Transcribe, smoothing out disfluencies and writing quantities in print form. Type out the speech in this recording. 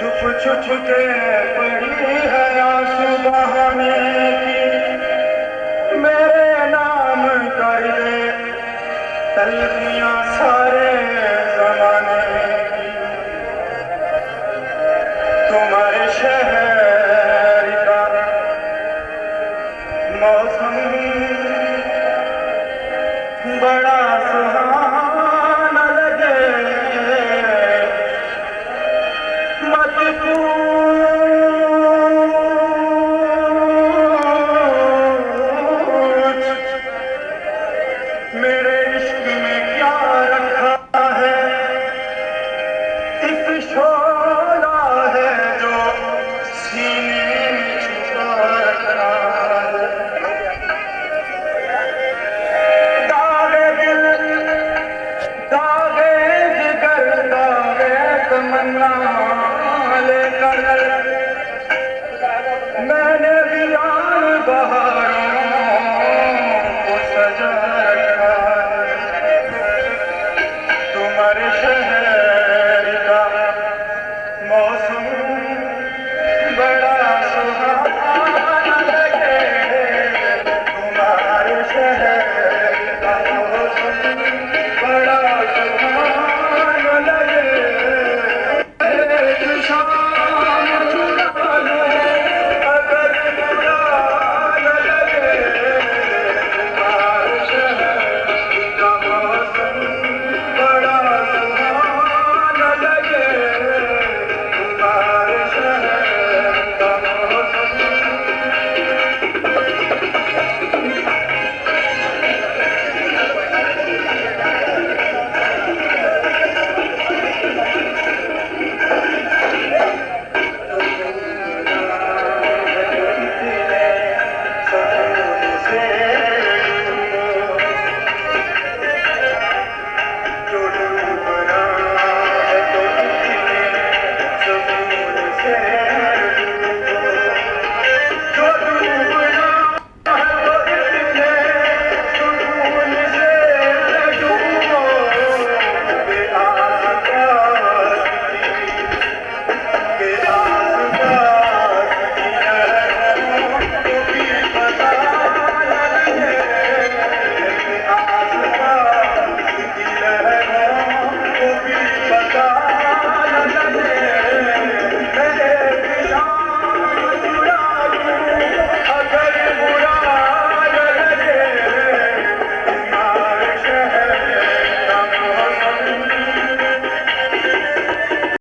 छुप छुप के पड़ी है आंसू बहाने की, मेरे नाम कर दे तलखियां सारे जमाने की। तुम्हारे शहर का मौसम बड़ा सुहाना लगे, मत पूछ मेरे इश्क में क्या रखा है। एक शोला है जो सीने में छुपा रखा है। दागे दिल, दागे जिगर, दागे तमन्ना लेकर मैंने भी जान बहा